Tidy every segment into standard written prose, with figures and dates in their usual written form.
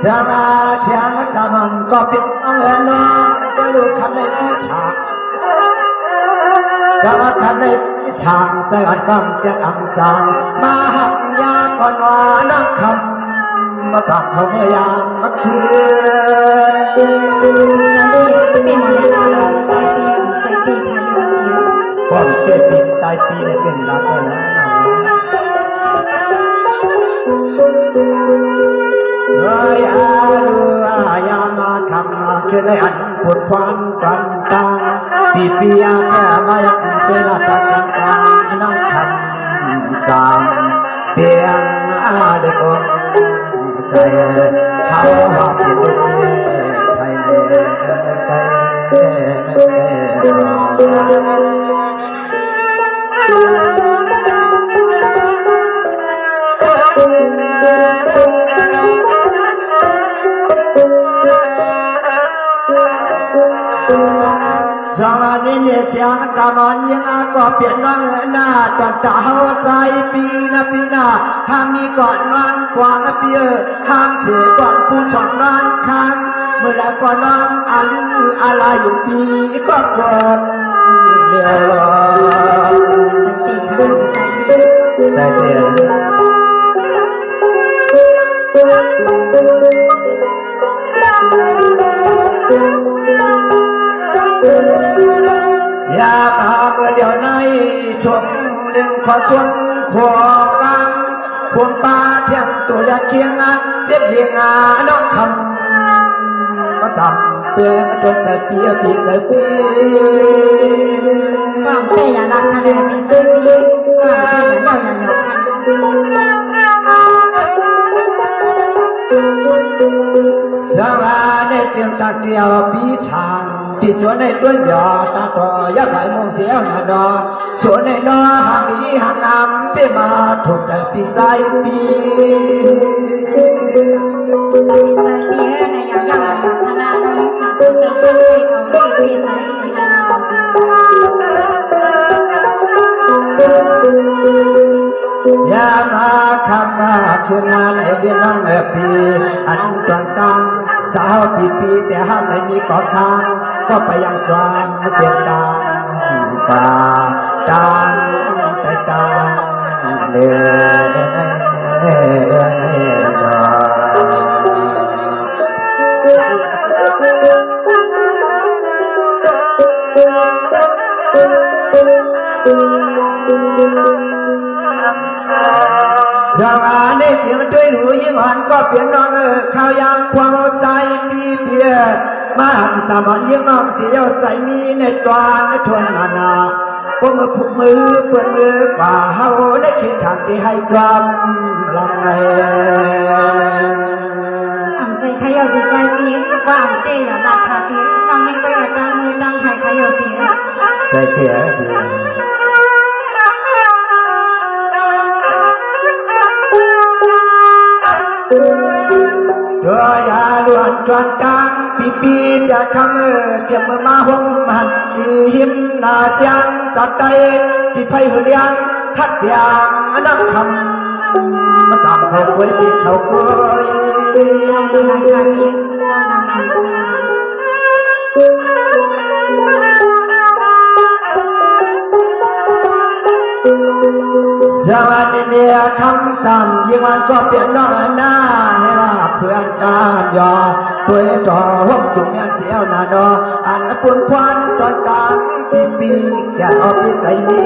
จะมาเชียงจะมันก็ปิดเอาเงินน้องได้ดูคำในพิชาจะมาคำในพิชาใจอ่อนกำจะกำจังมาหักยาก่อนว่านักคำมาจากเขาเมื่อยามมาคืนความเจ็บปีใจปีในเป็นรักกันนะเฮ้ยอาดูอายามาคำมาคือในอันปวดควันกันตังปีปีอาแก่มายังเป็นอาการกันตังนั่งคำจำเพียงอาเด็กใจเขาว่าเป็นลูกเอ๋ไปเลยไปสมัยนี้เชียงสมัยยังก็เปลี่ยนน้องหน้าตอนตาหัวใจปีหน้าห้ามมีก่อนนอนกวางเปียห้ามเสียก่อนผู้สอนนอนค้างเมื่อไรก่อนนอนอะไรอยู่ปีก็กวนเดียวรอใส่เดียวยามาเมื่อเดียวในชมเรื่องขอชวนขวางควงปลาเที่ยงตัวเล็กเคียงเด็กเฮียงน้องคำมาจำเปลี่ยนจนใส่ปีใส่ปีความเตยรักทะเลไม่ใส่ปีความเตยยาวสวาในเจียงตาเดียวปีช่างปีสวนในต้นยอตาต่อยาไข่มงเสียวหน้าดอสวนในนอหางดีหางงามเปีมาถูกใจปีใส่ปีใส่ปีในยาวคณะเรายังสักปีเอาปีใส่ยามาคำมาคืนมาในเดือนละปีอันตรงกลางสาวปีแต่ห้ามไม่มีเกาะทางก็ไปยังสวามเสียงดังป่าดังแต่ดังเดืสมาในเสียงด้วยหนูยิ้มหันก็เปลี่ยนน้องข้าวยางความใจปีเพียมาหันสามวันยิ้มน้องเสียวใส่มีในตวนทวนนาพวกมือผูกมือเปื้อนมือกว่าเฮาได้คิดทางที่ให้จำลำในอันใส่ขยอปีใส่ปีว่าอันเตยรักทะเลน้องยังไปอัดดังมือดังให้ขยอปีใส่เตี้ยเดียวตัวยาล้วนจวนกลางปีจะคำเก็บมือมาห่มหันจีหิมนาเสียงจัดใจปีไผ่หุ่นยังทัดยางนักคำมาตามเขาคุยปีเขาคุยสองนางกันเองสองนางสวัสดีเนี่ยคำจำยิ่งวันก็เปลี่ยนน้องหน้าให้ว่าเพื่อนกันยอคุยต่อห้องสุ่มยันเสียวนาดออันปุ่นควันจนกลางปีอย่าเอาไปใส่มี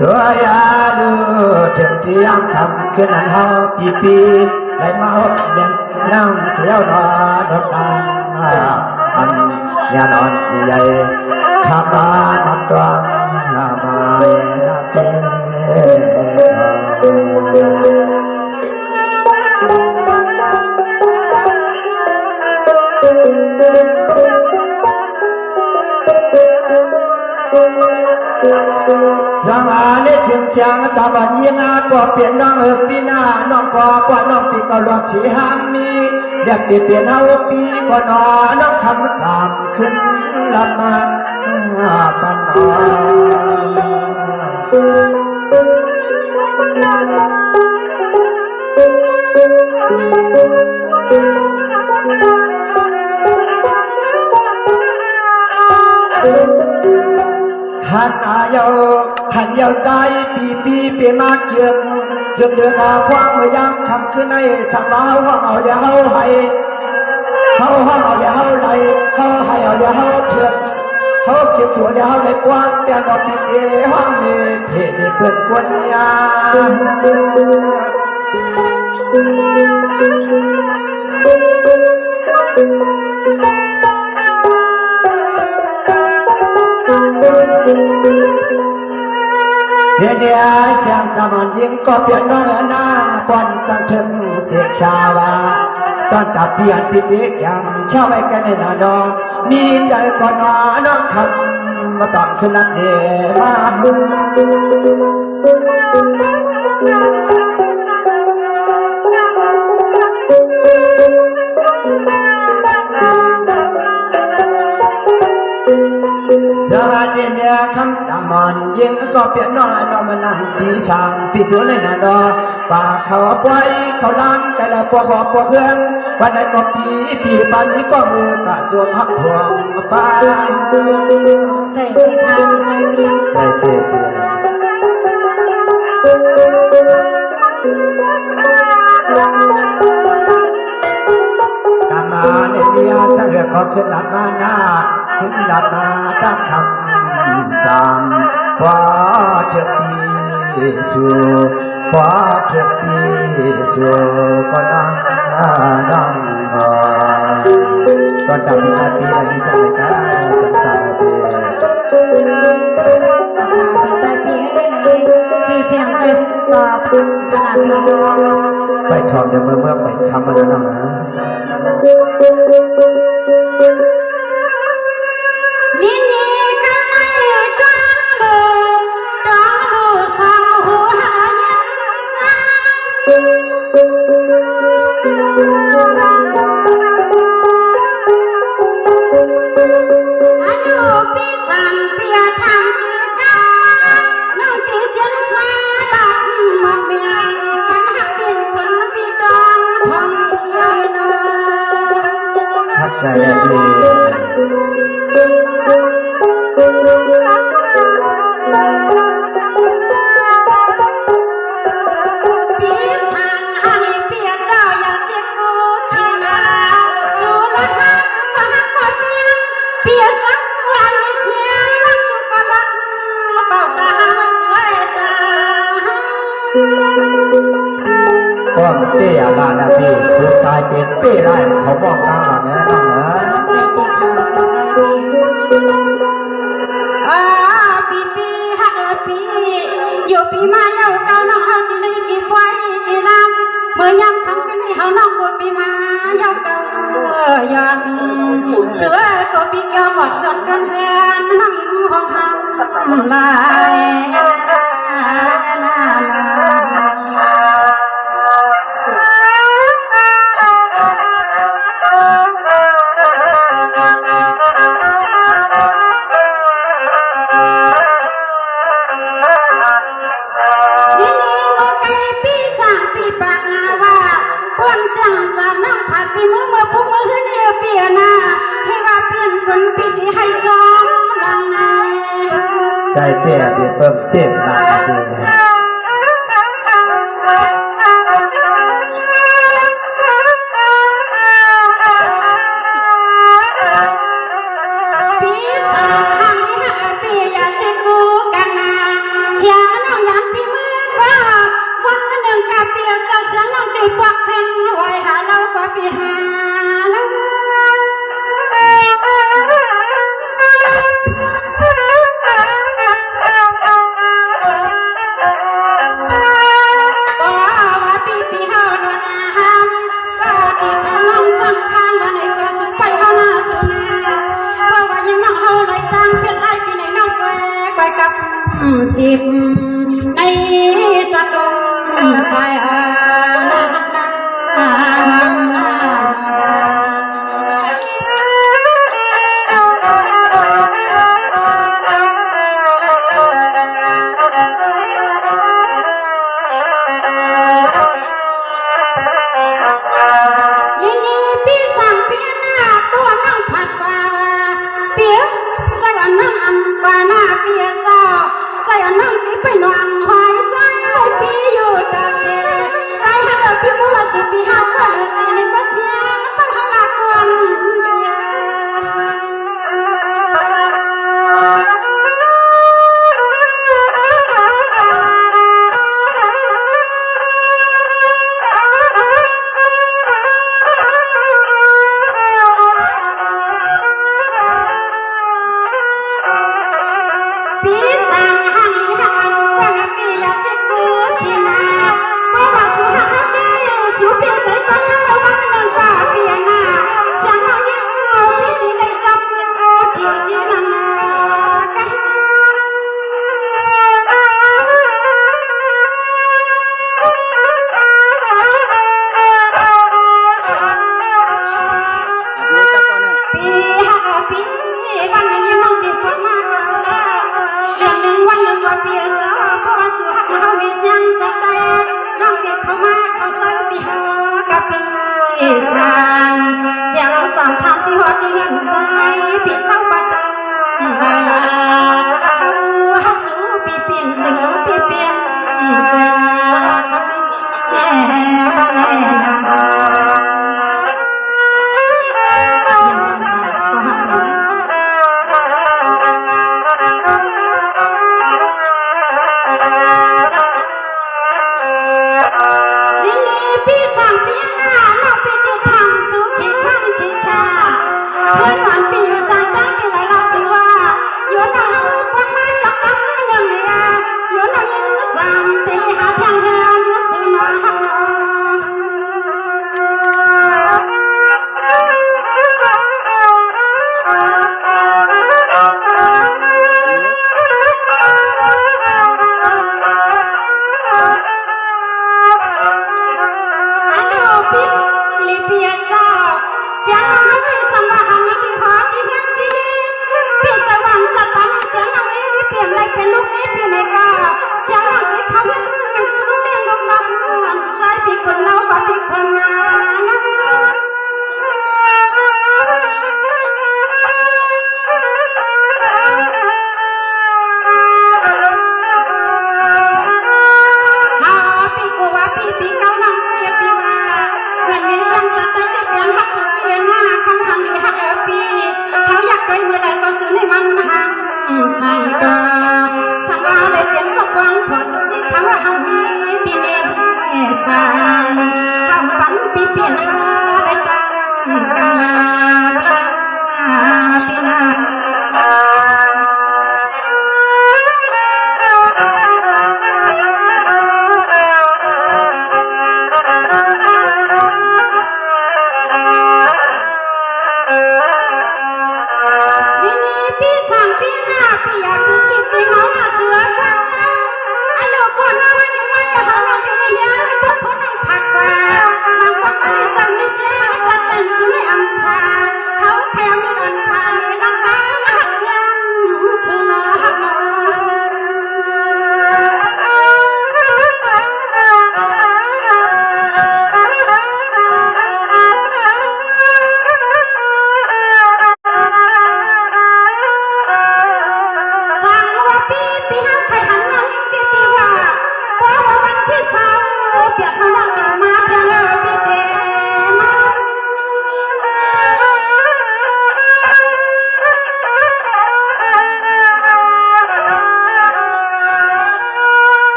ตัวยาดูถึงที่ยังทำขึ้นอันเฮาปีได้มาหดเด่นนั่งเสียวนอนดานอันยานอนใหญ่ข้ามานัดตัวมาเป็น สมาในถึงจางสาบันยิงก็เปลี่ยนน้องปีหน้าน้องก็ปวดน้องปี ก็หลอกสีห้ามมีเรียกเปลี่ยนเอาปีก็นอน้องคำสามขึ้นละมาปันนหันหันยาวใจปีเปียมาเกี่ยงเดือดความเมื่อยามคำขึ้นในสังมาห้องเอาเดี๋ยวให้เขาห้องเอาเดี๋ยวไหลเขาให้เอาเดี๋ยวเถื่อนเขาเก็บสวนเดี๋ยวไหลกว้างแต่บอกปีเปียห้องนี้เพศเพื่อนกวนยาเดียเชียงตะมันยิงก็เปลี่ยนน้อยหน้าปอนจังถึงเสียชาวาตอนตับเปลี่ยนพิธียังเช่าไปกันในนาดอมีใจก่อนน้องคำมาสั่งขึ้นนัดเดมาสวัสดีเนี่ยคำสามอนยิงก็เปลี่ยนน้อยน้องมานั่งปีสางปีสวนในนาดอป่าเขาปล่อยเขาล้านกันแล้วพวกหอบพวกเครื่องวันไหนก็ปีปันนี้ก็มือกะสวมหักห่วงป้าใส่ปีพาใส่ปีใส่เตะกามาเนี่ยเมียจะเลือกก็ขึ้นหลับมาหน้าขึ้นหลับมาตั้งคำจำว่าเธอปีสู่ว่าเธอปีสู่ก็นั่งก็ดับพิจารปีอะไรพิจารณาสังสารเบียพิสัยปีสีเสียงใส่ต่อขนาดปีไปทอมเดี๋ยวเมื่อไปคำมันนะนี่กันไม่กลางดูสองหัวหายังสังอายุปีสังเปียทำสิกาน้องปีเสียนสาดักมาเปียกันหักเป็นคนปีดอนทองใหญ่นอทักใจแล้วดีก้อนเตี้ยลาดาพี่ถูกตายเป็นเป้ได้เขาบอกตามหลังนี้น้องเหรอปีฮักปีอยู่ปีมาเย้าเก่าน้องเฮาดีเลยกี่ไว้กี่ลำเมื่อยามคำกันให้เฮาน้องกดปีมาเย้าเก่าย้อนเสือกดปีเกี่ยวหมดสดจนเพื่อนน้องห้องห้องลายใจเตี้ยเบี้ยเพิ่มเตี้ยหนักดีปีสองหันหักปีอย่าเสียกูกันนาเสียน้องยันปีมือกว่าวันหนึ่งกับปีเสียน้องตีปวักขึ้นไว้หาเราก็ปีหาแล้วสิบในสักดงสาย สานเสียงเราสองทำที่หอดที่เงินใส่ปีเศร้าบัดฮักสูปีเปลี่ยนสิ่งปีเปลี่ยนเสียแน่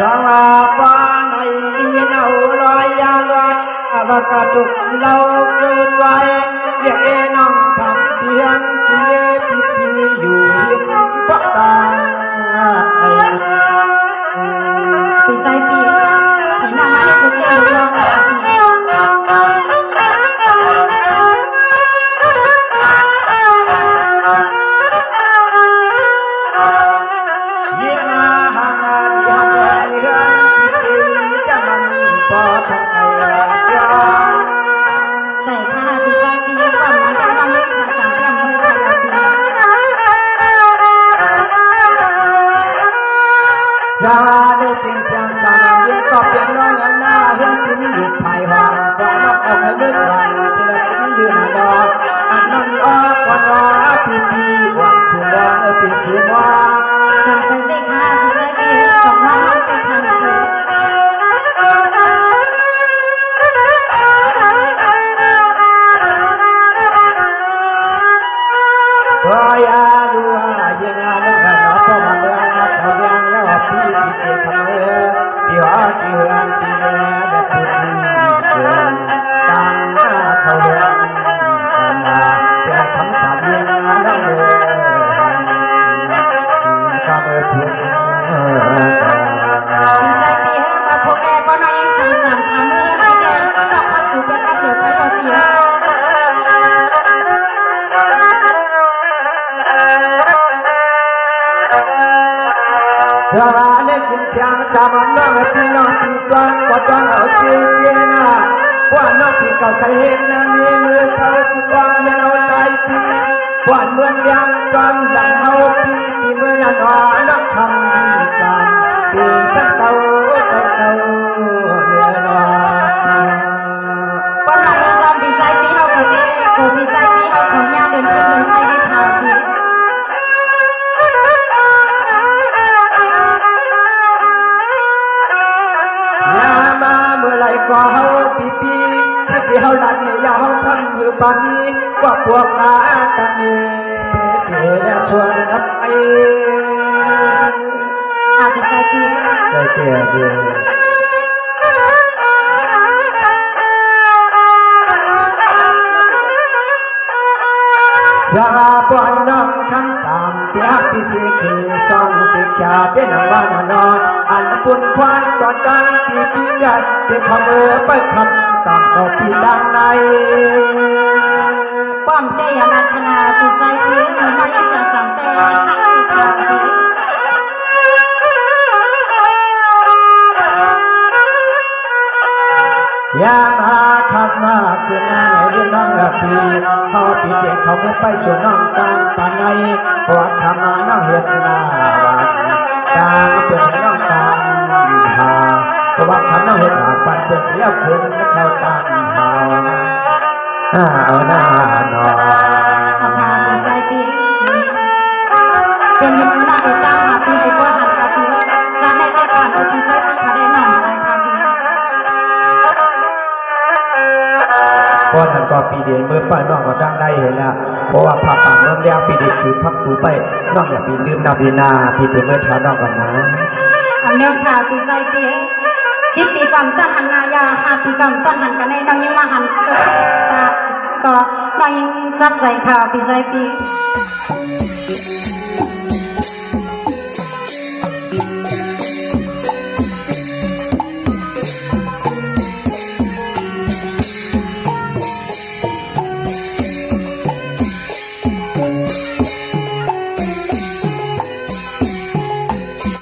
สวาปาในนาลอยยาลอยบกตุกเราเกิดใจเรียกน้องทำเพียงเพียพี่พี่อยู่ยิ้มปักตาปีใส่ปีเห็นน้องไม่ได้พูดเรื่องใส่ผ้าปีใส่ปีก่อนมันจะต้องมีสามเรื่องมือขยับปีสาได้จริงจังการเรียนก็เพียงน้อยหน้าเรื่องที่มีอยู่ภายหวังเพราะนักเอาไปเลือกวันจะได้คุ้มเดือนดอกอันนั้นอ้อวันอ้อปีปีหวังชัวร์ปีชัวร์สามใส่เด็กผ้าปีใส่ปีสองน้องเป็นทางเดินยาดูยังงานนั้นเราก็มาเมื่อเขายังยาวปีที่ทำเมื่อที่ว่าที่เรื่องที่เด็กผู้หญิงเกินต่างเขาเรื่องจะทำสามยังงานนั้นเลยก็ไม่พูดปีใส่ปีมาพวกแกก็น้อยสามทำเมื่อไม่ได้ต้องพักอยู่เป็นอันเดียวไปก็เดียวสาระในจิตใจสามัญน้องพี่น้องพี่กวางกวางเอาเจเจนะว่าน้องพี่เก่าใครเห็นนั่นนี่มือเช้าพี่กวางยังเอาใจพี่ว่าเมืองยังจำดังเอาพี่พี่เมื่อนั้นอ่อนน้องคำจันพี่สักเก่าไปเก่าเมื่อนอนก็หลังซ้อมปีใส่ปีเอาไปโกปีใส่ปีเอาของยาเดินขึ้นเดินไปได้ทางปีก็เฮาปีปีที่เฮาหลัดเนี่ยยาเฮาทำมือปานนี้กว่าพวกอากันนี่เทและส่วนนับไปอาไปใส่ปีใส่เกียร์เดียวสาราปอนน้องทั้งสามเตียพิสิขีสองสิขาเดินวานนอนอันปุ่นควันก่อนดังปีปีกัดเด็กขมือไปคำสั่งเขาปีดังในป้อมเตยนาธนาปีใส่ปีมือไม่สั่งสั่งเตยหักปีทางปียามหาคำมาคืนหน้าในเรื่องน้องปีเขาปีเจเขาเมื่อไปส่วนน้องกลางป่านในเพราะคำมาน้องเห็ดหน้าวันกลางเปิดน้องกลางหาเพราะว่าคำน้องเห็ดหน้าปันเปิดเสียคืนและเข้าตามหาเอาหน้านอนเอาทางปีใส่ปีเป็นเห็ดหน้าเห็ดตาหาปีให้กว่าหันกับปีสามในแต่ก่อนเอาปีใส่ปีเขาได้นอนอะไรครับปีเพราะนั่นก็ปีเดียนเมื่อป้ายน้องก็ดังได้เห็นแล้วเพราะว่าภาคต่างเมืองเดียวปีเดียนคือพักตูไปน้องอย่าปีลืมนาบีนาปีเดียนเมื่อเช้าน้องกันนะอันเนี้ยค่ะปีใส่ปี10 ปีกำตั้งหันนายา5 ปีกำตั้งหันกันในน้องยังมาหันจบตาก็น้องยังซับใส่ข่าวปีใส่ปี